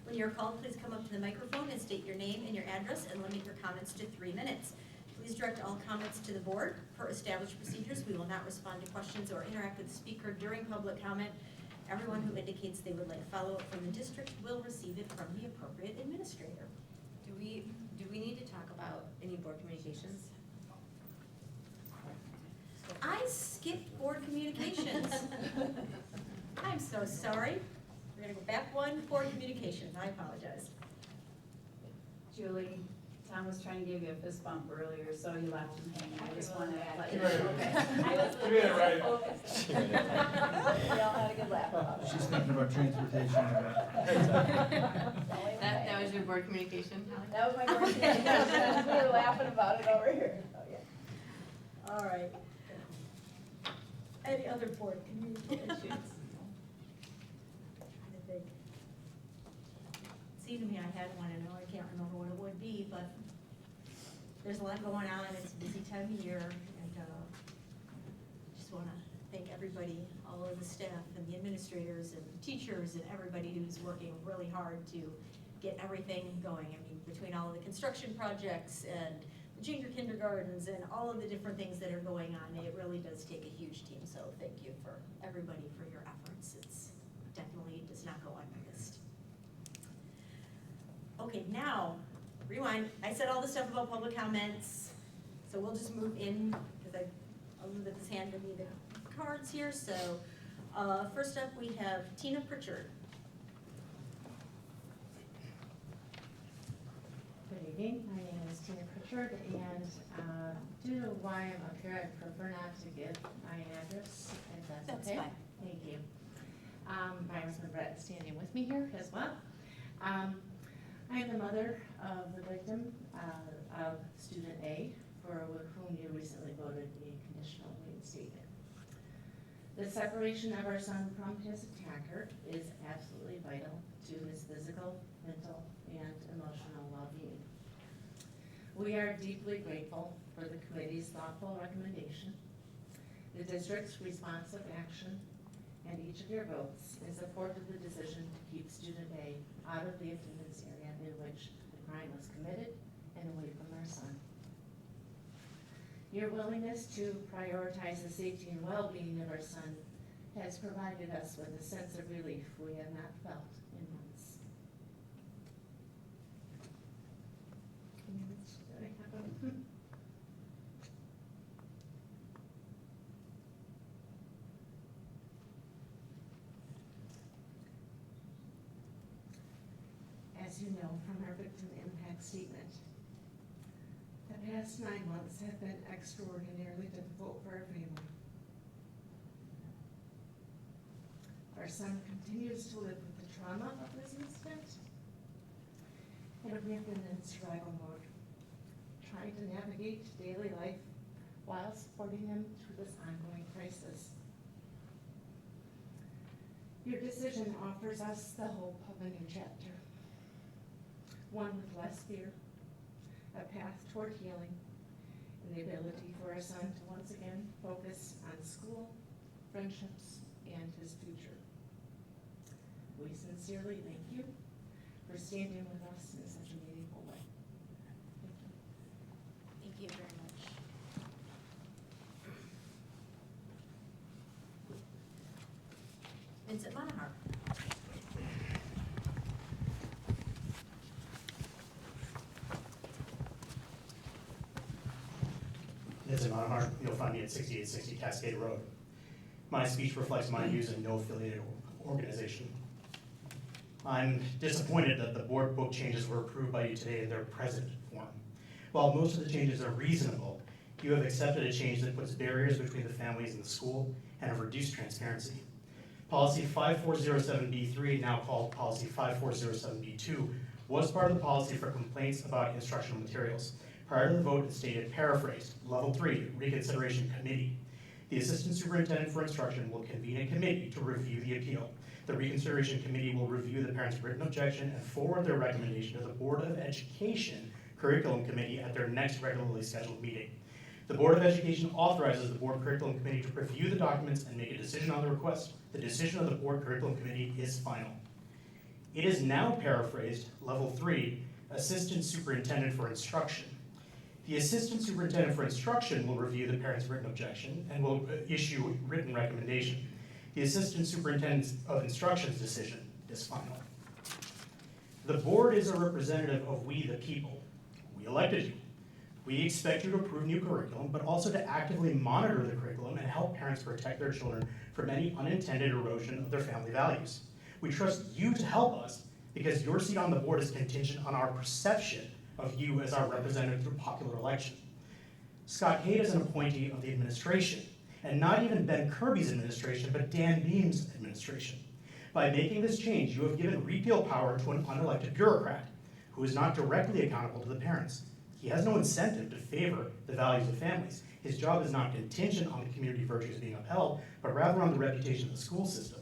When you're called, please come up to the microphone and state your name and your address and limit your comments to 3 minutes. Please direct all comments to the board. Per established procedures, we will not respond to questions or interact with the speaker during public comment. Everyone who indicates they would like follow-up from the district will receive it from the appropriate administrator. Do we need to talk about any board communications? I skipped board communications. I'm so sorry. We're gonna go back one, board communications. I apologize. Julie, Tom was trying to give you a fist bump earlier, so you left him hanging. I just wanted to let you You're right. know. You did it right. We all had a good laugh about it. She's thinking about transportation. That was your board communication, Holly? That was my board communication. We were laughing about it over here. Oh, yeah. All right. Any other board communications? Trying to think. It seemed to me I had one, and now I can't remember what it would be, but there's a lot going on. It's a busy time of year, and just want to thank everybody, all of the staff and the administrators and the teachers and everybody who's working really hard to get everything going. I mean, between all of the construction projects and the junior kindergartens and all of the different things that are going on, it really does take a huge team. So thank you for everybody for your efforts. It's definitely does not go unnoticed. Okay, now, rewind. I said all the stuff about public comments, so we'll just move in, because Elizabeth has handed me the cards here. So first up, we have Tina Pritchard. Good evening, my name is Tina Pritchard, and due to why I'm up here, I prefer not to give my address, if that's okay. That's fine. Thank you. My husband Brett is standing with me here as well. I am the mother of the victim of student A, for whom you recently voted a conditional reinstatement. The separation of our son from his attacker is absolutely vital to his physical, mental, and emotional well-being. We are deeply grateful for the committee's thoughtful recommendation, the district's responsive action, and each of your votes in support of the decision to keep student A out of the attendance area in which the crime was committed and away from our son. Your willingness to prioritize the safety and well-being of our son has provided us with a sense of relief we have not felt in months. As you know from our victim impact statement, the past 9 months have been extraordinarily difficult for our family. Our son continues to live with the trauma of this incident, and we have been in survival mode, trying to navigate daily life while supporting him through this ongoing crisis. Your decision offers us the hope of a new chapter, one with less fear, a path toward healing, and the ability for our son to once again focus on school, friendships, and his future. We sincerely thank you for standing with us in such a meaningful way. Thank you very much. Vincent Monahar. Vincent Monahar, you'll find me at 6860 Cascade Road. My speech reflects my views and no affiliated organization. I'm disappointed that the board book changes were approved by you today in their present form. While most of the changes are reasonable, you have accepted a change that puts barriers between the families and the school and have reduced transparency. Policy 5407B3, now called Policy 5407B2, was part of the policy for complaints about instructional materials. Prior to the vote, it stated, paraphrased, Level 3, Reconsideration Committee. The Assistant Superintendent for Instruction will convene a committee to review the appeal. The Reconsideration Committee will review the parent's written objection and forward their recommendation to the Board of Education Curriculum Committee at their next regularly scheduled meeting. The Board of Education authorizes the Board Curriculum Committee to review the documents and make a decision on the request. The decision of the Board Curriculum Committee is final. It is now paraphrased, level 3, Assistant Superintendent for Instruction. The Assistant Superintendent for Instruction will review the parent's written objection and will issue a written recommendation. The Assistant Superintendent of Instruction's decision is final. The board is a representative of we the people. We elected you. We expect you to approve new curriculum, but also to actively monitor the curriculum and help parents protect their children from any unintended erosion of their family values. We trust you to help us because your seat on the board is contingent on our perception of you as our representative through popular election. Scott Haight is an appointee of the administration, and not even Ben Kirby's administration, but Dan Beam's administration. By making this change, you have given repeal power to an unelected bureaucrat who is not directly accountable to the parents. He has no incentive to favor the values of families. His job is not contingent on the community virtues being upheld, but rather on the reputation of the school system.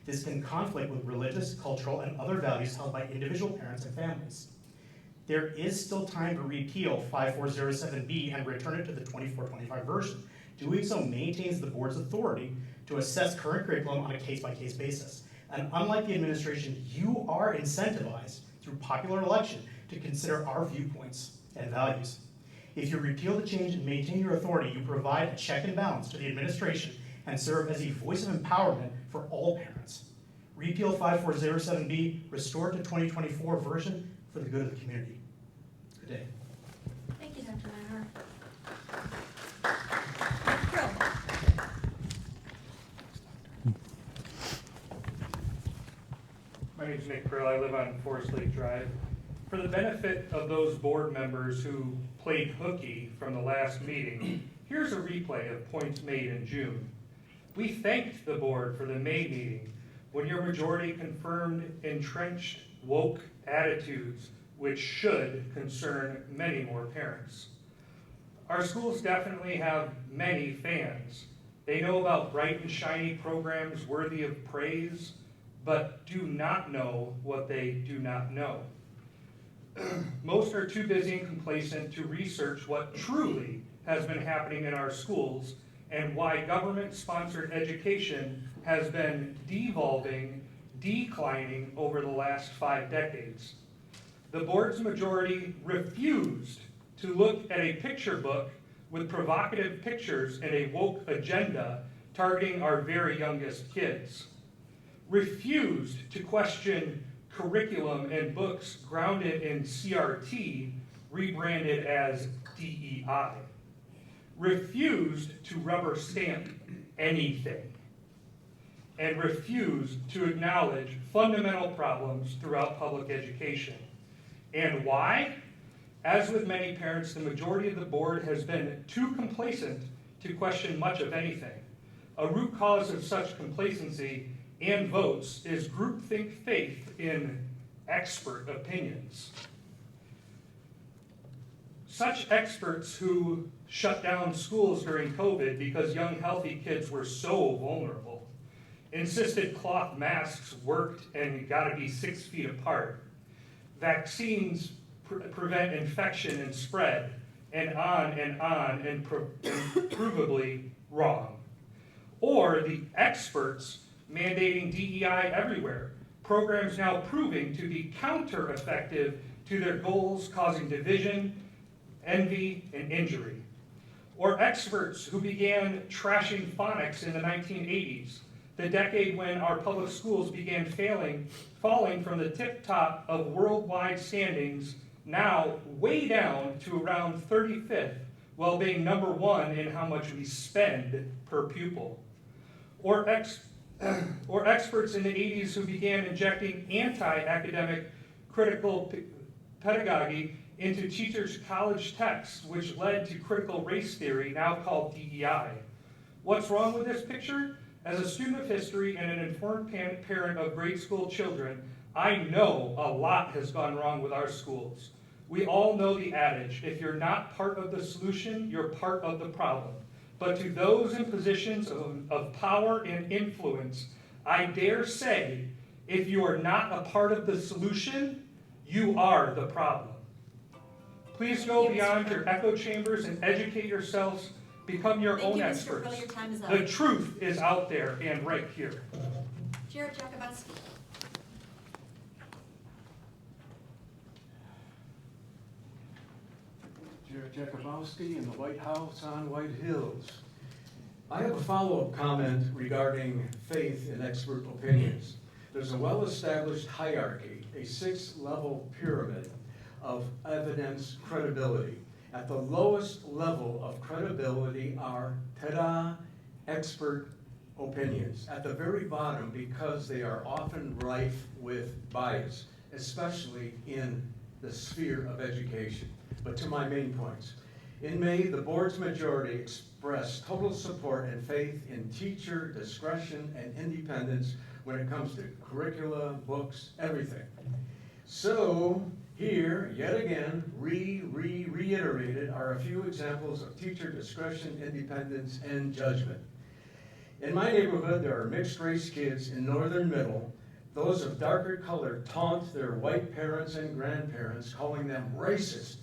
This can conflict with religious, cultural, and other values held by individual parents and families. There is still time to repeal 5407B and return it to the 24-25 version. Doing so maintains the board's authority to assess current curriculum on a case-by-case basis. And unlike the administration, you are incentivized through popular election to consider our viewpoints and values. If you repeal the change and maintain your authority, you provide a check and balance to the administration and serve as a voice of empowerment for all parents. Repeal 5407B, restore it to 2024 version for the good of the community. Good day. Thank you, Dr. Meinhardt. Brill. My name is Nick Brill. I live on Forest Lake Drive. For the benefit of those board members who played hooky from the last meeting, here's a replay of points made in June. We thanked the board for the May meeting when your majority confirmed entrenched woke attitudes which should concern many more parents. Our schools definitely have many fans. They know about bright and shiny programs worthy of praise, but do not know what they do not know. Most are too busy and complacent to research what truly has been happening in our schools and why government-sponsored education has been devolving, declining over the last 5 decades. The board's majority refused to look at a picture book with provocative pictures and a woke agenda targeting our very youngest kids. Refused to question curriculum and books grounded in CRT, rebranded as DEI. Refused to rubber stamp anything. And refused to acknowledge fundamental problems throughout public education. And why? As with many parents, the majority of the board has been too complacent to question much of anything. A root cause of such complacency and votes is groupthink faith in expert opinions. Such experts who shut down schools during COVID because young, healthy kids were so vulnerable, insisted cloth masks worked and gotta be 6 feet apart, vaccines prevent infection and spread, and on, and provably wrong. Or the experts mandating DEI everywhere, programs now proving to be counter-effective to their goals, causing division, envy, and injury. Or experts who began trashing phonics in the 1980s, the decade when our public schools began falling from the tip-top of worldwide standings, now way down to around 35th, while being number 1 in how much we spend per pupil. Or experts in the 80s who began injecting anti-academic critical pedagogy into teachers' college texts, which led to critical race theory, now called DEI. What's wrong with this picture? As a student of history and an informed parent of grade school children, I know a lot has gone wrong with our schools. We all know the adage, if you're not part of the solution, you're part of the problem. But to those in positions of power and influence, I dare say, if you are not a part of the solution, you are the problem. Please go beyond your echo chambers and educate yourselves. Become your own experts. Thank you, Mr. Brill, your time is up. The truth is out there and right here. Jared Jakubowski. Jared Jakubowski in the White House on White Hills. I have a follow-up comment regarding faith in expert opinions. There's a well-established hierarchy, a 6-level pyramid of evidence credibility. At the lowest level of credibility are, ta-da, expert opinions. At the very bottom, because they are often rife with bias, especially in the sphere of education. But to my main points. In May, the board's majority expressed total support and faith in teacher discretion and independence when it comes to curricula, books, everything. So, here, yet again, reiterated are a few examples of teacher discretion, independence, and judgment. In my neighborhood, there are mixed-race kids in Northern Middle. Those of darker color taunt their white parents and grandparents, calling them racist.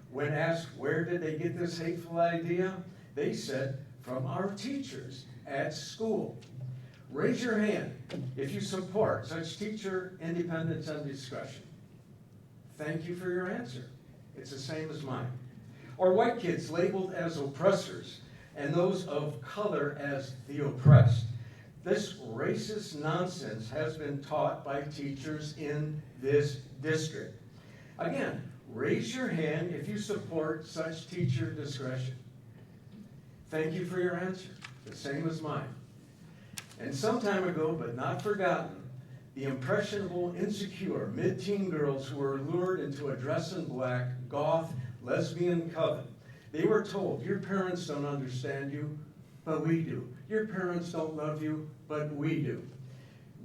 When asked where did they get this hateful idea, they said, from our teachers at school. Raise your hand if you support such teacher independence and discretion. Thank you for your answer. It's the same as mine. Or white kids labeled as oppressors and those of color as the oppressed. This racist nonsense has been taught by teachers in this district. Again, raise your hand if you support such teacher discretion. Thank you for your answer. The same as mine. And some time ago, but not forgotten, the impressionable, insecure, mid-teen girls who were lured into a dress in black, goth, lesbian coven. They were told, your parents don't understand you, but we do. Your parents don't love you, but we do.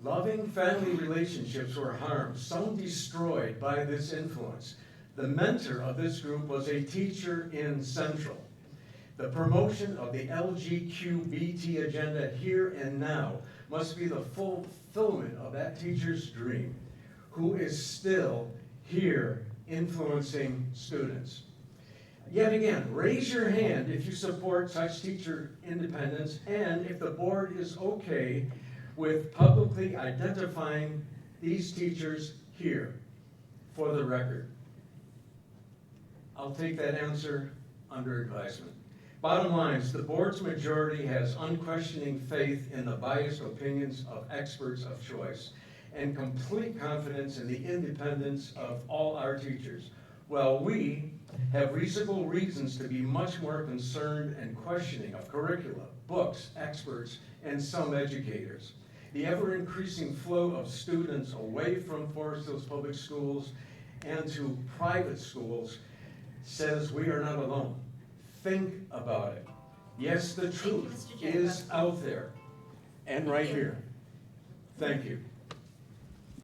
Loving family relationships were harmed, some destroyed by this influence. The mentor of this group was a teacher in Central. The promotion of the LGBTQ agenda here and now must be the fulfillment of that teacher's dream, who is still here influencing students. Yet again, raise your hand if you support such teacher independence and if the board is okay with publicly identifying these teachers here for the record. I'll take that answer under advisement. Bottom line is the board's majority has unquestioning faith in the biased opinions of experts of choice and complete confidence in the independence of all our teachers. While we have reasonable reasons to be much more concerned and questioning of curricula, books, experts, and some educators. The ever-increasing flow of students away from Forest Hills Public Schools and to private schools says we are not alone. Think about it. Yes, the truth is out there and right here. Thank you.